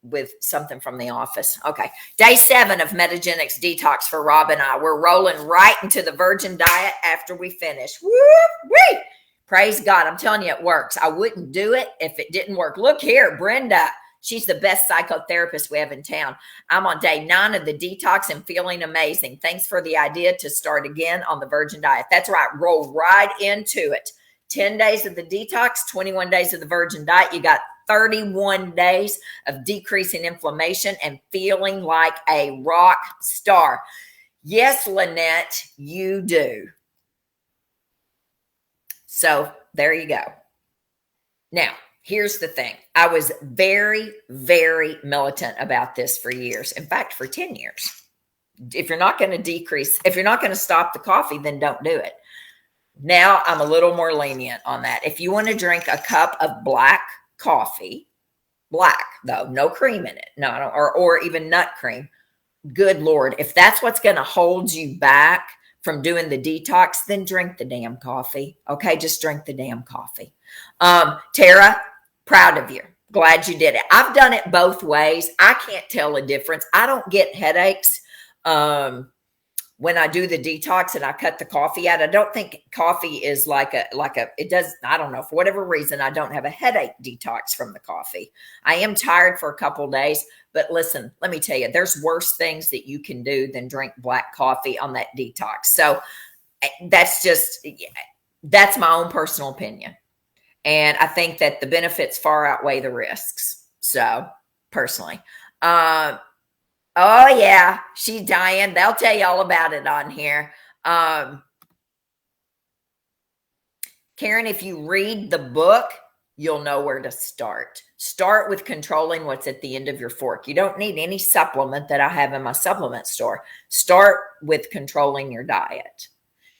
with something from the office. Okay. Day 7 of Metagenics Detox for Rob and I. We're rolling right into the virgin diet after we finish. Woo-wee! Praise God. I'm telling you, it works. I wouldn't do it if it didn't work. Look here, Brenda. She's the best psychotherapist we have in town. I'm on day 9 of the detox and feeling amazing. Thanks for the idea to start again on the virgin diet. That's right. Roll right into it. 10 days of the detox, 21 days of the virgin diet. You got 31 days of decreasing inflammation and feeling like a rock star. Yes, Lynette, you do. So there you go. Now, here's the thing. I was very, very militant about this for years. In fact, for 10 years. If you're not going to decrease, if you're not going to stop the coffee, then don't do it. Now I'm a little more lenient on that. If you want to drink a cup of black coffee, black though, no cream in it, no, or even nut cream. Good Lord, if that's what's going to hold you back from doing the detox, then drink the damn coffee. Okay, just drink the damn coffee. Tara, proud of you. Glad you did it. I've done it both ways. I can't tell a difference. I don't get headaches when I do the detox and I cut the coffee out. I don't think coffee is like a, it does, I don't know, for whatever reason, I don't have a headache detox from the coffee. I am tired for a couple of days, but listen, let me tell you, there's worse things that you can do than drink black coffee on that detox. So that's my own personal opinion. And I think that the benefits far outweigh the risks. So personally, oh yeah, she's dying. They'll tell you all about it on here. Karen, if you read the book, you'll know where to start. Start with controlling what's at the end of your fork. You don't need any supplement that I have in my supplement store. Start with controlling your diet.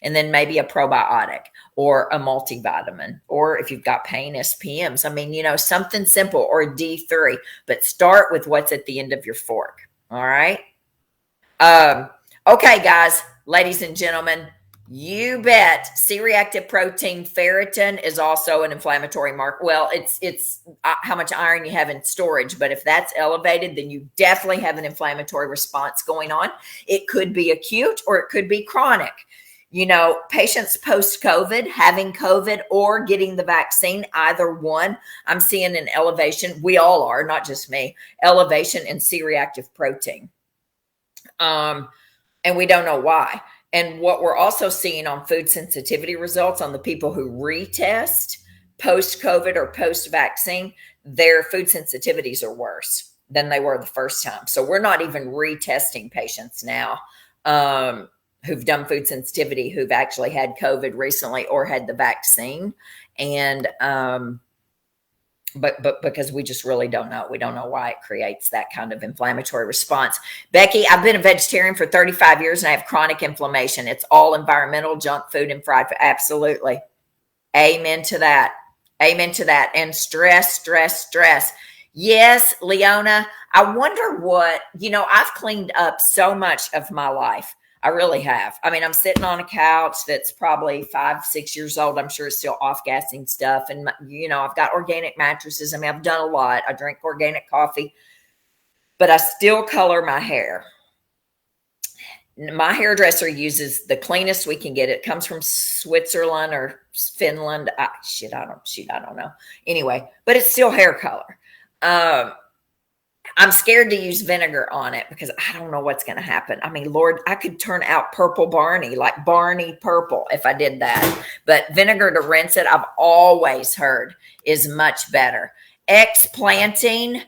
And then maybe a probiotic or a multivitamin, or if you've got pain, SPMs. I mean, something simple, or D3, but start with what's at the end of your fork. All right. Okay, guys, ladies and gentlemen, you bet C-reactive protein, ferritin is also an inflammatory marker. Well, it's how much iron you have in storage, but if that's elevated, then you definitely have an inflammatory response going on. It could be acute or it could be chronic. Patients post-COVID, having COVID or getting the vaccine, either one, I'm seeing an elevation. We all are, not just me, elevation in C-reactive protein. And we don't know why. And what we're also seeing on food sensitivity results on the people who retest post-COVID or post-vaccine, their food sensitivities are worse than they were the first time. So we're not even retesting patients now who've done food sensitivity, who've actually had COVID recently or had the vaccine. And but because we just really don't know. We don't know why it creates that kind of inflammatory response. Becky, I've been a vegetarian for 35 years and I have chronic inflammation. It's all environmental, junk food and fried food. Absolutely. Amen to that. Amen to that. And stress. Yes, Leona, I wonder what, I've cleaned up so much of my life. I really have. I mean, I'm sitting on a couch that's probably 5-6 years old. I'm sure it's still off-gassing stuff. And, I've got organic mattresses. I mean, I've done a lot. I drink organic coffee, but I still color my hair. My hairdresser uses the cleanest we can get. It comes from Switzerland or Finland. I don't know. Anyway, but it's still hair color. I'm scared to use vinegar on it because I don't know what's going to happen. I mean, Lord, I could turn out purple Barney, like Barney purple, if I did that. But vinegar to rinse it, I've always heard is much better. Explanting,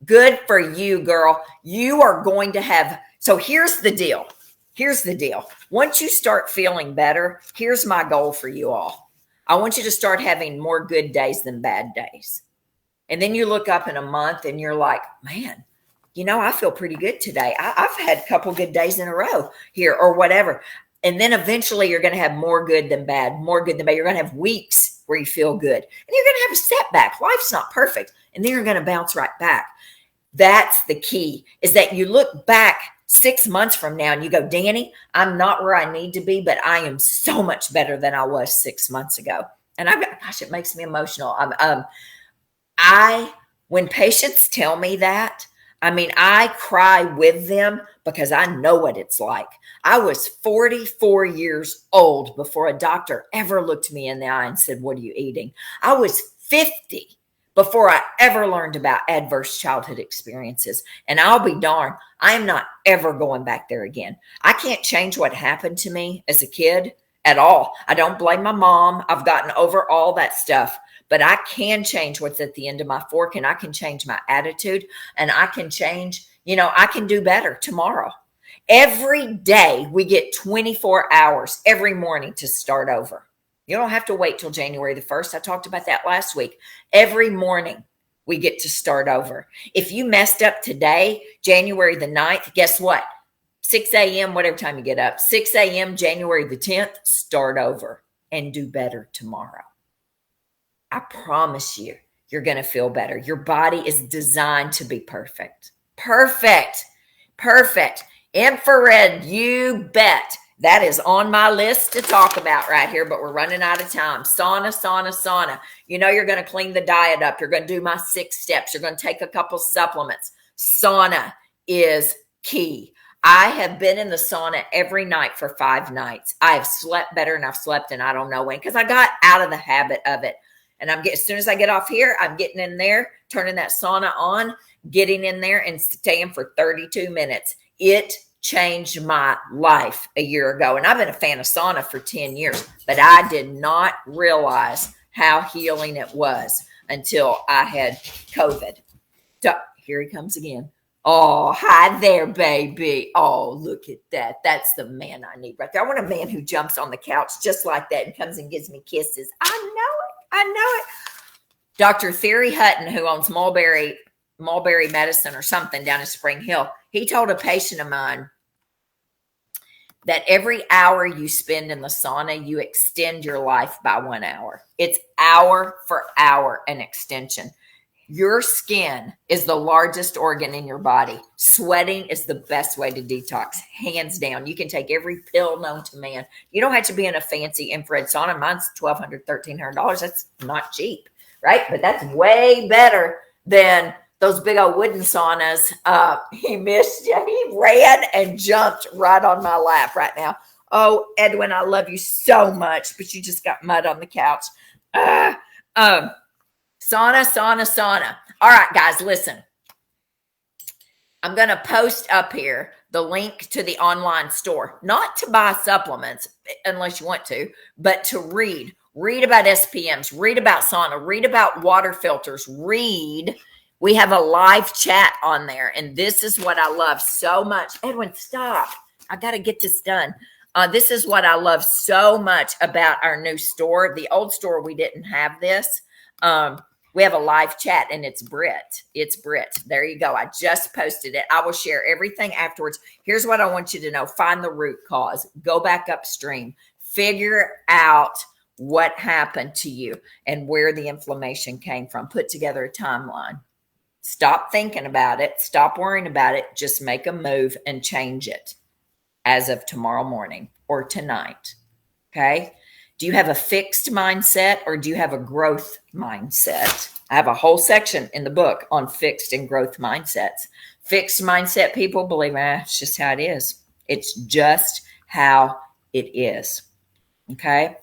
good for you, girl. You are going to have, so here's the deal. Once you start feeling better, here's my goal for you all. I want you to start having more good days than bad days. And then you look up in a month and you're like, man, I feel pretty good today. I've had a couple good days in a row here or whatever. And then eventually you're going to have more good than bad. You're going to have weeks where you feel good. And you're going to have a setback. Life's not perfect. And then you're going to bounce right back. That's the key, is that you look back 6 months from now and you go, Danny, I'm not where I need to be, but I am so much better than I was 6 months ago. And gosh, it makes me emotional. When patients tell me that, I mean, I cry with them because I know what it's like. I was 44 years old before a doctor ever looked me in the eye and said, what are you eating? I was 50 before I ever learned about adverse childhood experiences. And I'll be darned, I am not ever going back there again. I can't change what happened to me as a kid at all. I don't blame my mom. I've gotten over all that stuff. But I can change what's at the end of my fork, and I can change my attitude, and I can change, I can do better tomorrow. Every day we get 24 hours every morning to start over. You don't have to wait till January the 1st. I talked about that last week. Every morning we get to start over. If you messed up today, January the 9th, guess what? 6 a.m., whatever time you get up, 6 a.m., January the 10th, start over and do better tomorrow. I promise you're you're going to feel better. Your body is designed to be perfect. Perfect. Perfect. Infrared, you bet. That is on my list to talk about right here, but we're running out of time. Sauna, sauna, sauna. You know, you're going to clean the diet up. You're going to do my 6 steps. You're going to take a couple supplements. Sauna is key. I have been in the sauna every night for 5 nights. I have slept better than I've slept in I don't know when, because I got out of the habit of it. And as soon as I get off here, I'm getting in there, turning that sauna on, getting in there and staying for 32 minutes. It changed my life a year ago. And I've been a fan of sauna for 10 years, but I did not realize how healing it was until I had COVID. Here he comes again. Oh, hi there, baby. Oh, look at that. That's the man I need right there. I want a man who jumps on the couch just like that and comes and gives me kisses. I know it. I know it. Dr. Theory Hutton, who owns Mulberry Medicine or something down in Spring Hill, he told a patient of mine that every hour you spend in the sauna, you extend your life by 1 hour. It's hour for hour an extension. Your skin is the largest organ in your body. Sweating is the best way to detox, hands down. You can take every pill known to man. You don't have to be in a fancy infrared sauna. Mine's $1,200, $1,300. That's not cheap, right? But that's way better than those big old wooden saunas. He missed you. He ran and jumped right on my lap right now. Oh, Edwin, I love you so much, but you just got mud on the couch. Sauna, sauna, sauna. All right, guys, listen. I'm going to post up here the link to the online store, not to buy supplements unless you want to, but to read. Read about SPMs, read about sauna, read about water filters, read. We have a live chat on there, and this is what I love so much. Edwin, stop. I got to get this done. This is what I love so much about our new store. The old store, we didn't have this. We have a live chat, and it's Brit. It's Brit. There you go. I just posted it. I will share everything afterwards. Here's what I want you to know. Find the root cause. Go back upstream. Figure out what happened to you and where the inflammation came from. Put together a timeline. Stop thinking about it. Stop worrying about it. Just make a move and change it as of tomorrow morning or tonight. Okay? Do you have a fixed mindset or do you have a growth mindset? I have a whole section in the book on fixed and growth mindsets. Fixed mindset people believe, it's just how it is. It's just how it is. Okay?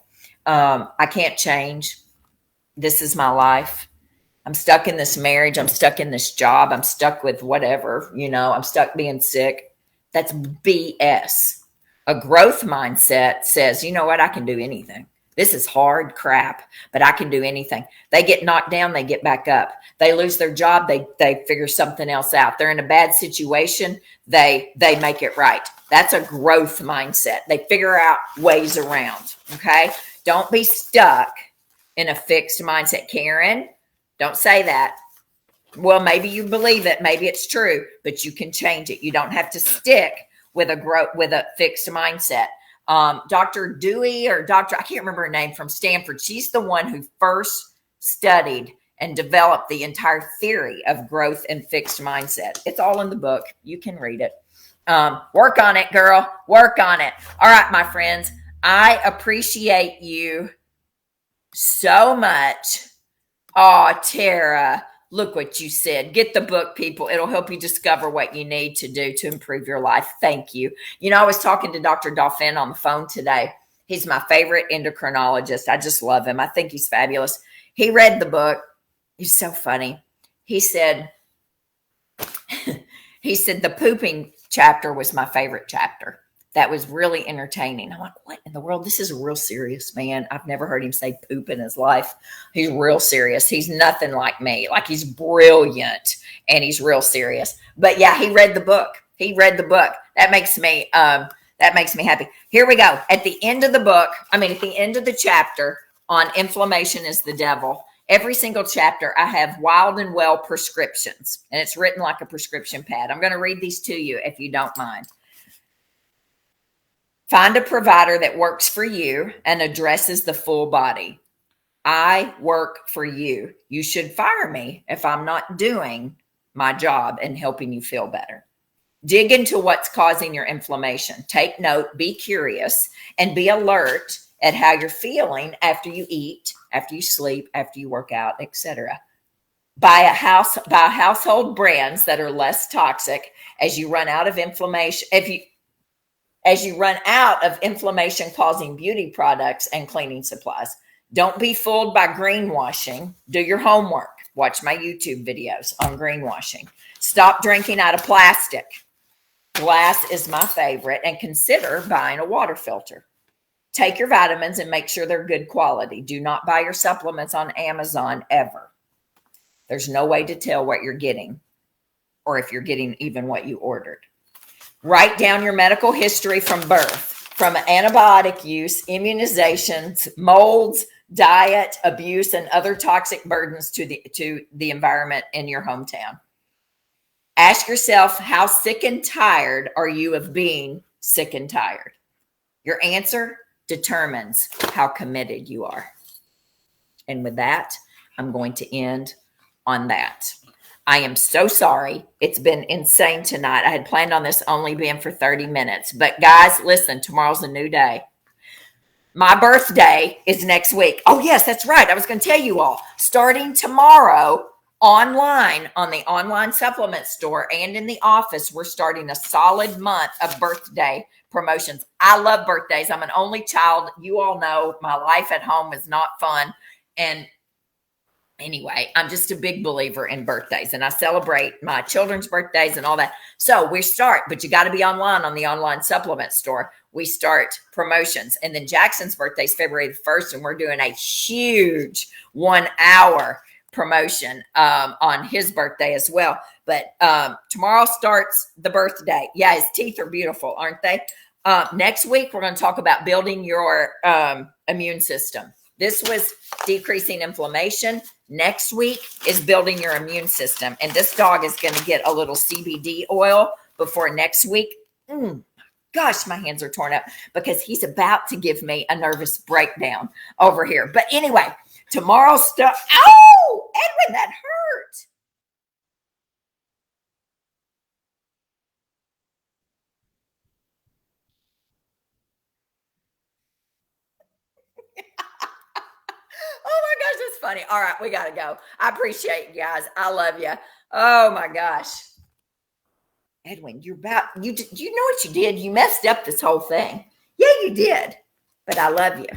I can't change. This is my life. I'm stuck in this marriage. I'm stuck in this job. I'm stuck with whatever, I'm stuck being sick. That's BS. A growth mindset says, you know what? I can do anything. This is hard crap, but I can do anything. They get knocked down, they get back up. They lose their job, they figure something else out. They're in a bad situation, they make it right. That's a growth mindset. They figure out ways around, okay? Don't be stuck in a fixed mindset. Karen, don't say that. Well, maybe you believe it, maybe it's true, but you can change it. You don't have to stick with a fixed mindset. Dr. Dewey or Dr. I can't remember her name, from Stanford. She's the one who first studied and developed the entire theory of growth and fixed mindset. It's all in the book. You can read it. Work on it, girl. Work on it. All right, my friends. I appreciate you so much. Oh, Tara. Look what you said. Get the book, people. It'll help you discover what you need to do to improve your life. Thank you. I was talking to Dr. Dauphin on the phone today. He's my favorite endocrinologist. I just love him. I think he's fabulous. He read the book. He's so funny. He said, the pooping chapter was my favorite chapter. That was really entertaining. I'm like, what in the world? This is a real serious man. I've never heard him say poop in his life. He's real serious. He's nothing like me. Like, he's brilliant and he's real serious. But yeah, he read the book. That makes me happy. Here we go. At the end of the book, at the end of the chapter on inflammation is the devil, every single chapter, I have wild and well prescriptions, and it's written like a prescription pad. I'm going to read these to you if you don't mind. Find a provider that works for you and addresses the full body. I work for you. You should fire me if I'm not doing my job and helping you feel better. Dig into what's causing your inflammation. Take note, be curious, and be alert at how you're feeling after you eat, after you sleep, after you work out, etc. Buy household brands that are less toxic as you run out of inflammation. As you run out of inflammation causing beauty products and cleaning supplies. Don't be fooled by greenwashing. Do your homework. Watch my YouTube videos on greenwashing. Stop drinking out of plastic. Glass is my favorite, and consider buying a water filter. Take your vitamins and make sure they're good quality. Do not buy your supplements on Amazon ever. There's no way to tell what you're getting or if you're getting even what you ordered. Write down your medical history from birth, from antibiotic use, immunizations, molds, diet, abuse, and other toxic burdens to the environment in your hometown. Ask yourself, how sick and tired are you of being sick and tired? Your answer determines how committed you are. And with that, I'm going to end on that. I am so sorry. It's been insane tonight. I had planned on this only being for 30 minutes. But guys, listen, tomorrow's a new day. My birthday is next week. Oh, yes, that's right. I was going to tell you all. Starting tomorrow, online on the online supplement store and in the office, we're starting a solid month of birthday promotions. I love birthdays. I'm an only child. You all know my life at home is not fun. And anyway, I'm just a big believer in birthdays, and I celebrate my children's birthdays and all that. So we start, but you got to be online on the online supplement store. We start promotions. And then Jackson's birthday is February the 1st, and we're doing a huge 1 hour promotion on his birthday as well. But tomorrow starts the birthday. Yeah, his teeth are beautiful, aren't they? Next week, we're going to talk about building your immune system. This was decreasing inflammation. Next week is building your immune system. And this dog is going to get a little CBD oil before next week. Gosh, my hands are torn up because he's about to give me a nervous breakdown over here. But anyway, tomorrow's stuff. Oh, Edwin, that hurt. Oh my gosh, that's funny. All right, we got to go. I appreciate you guys. I love you. Oh my gosh. Edwin, you know what you did? You messed up this whole thing. Yeah, you did. But I love you.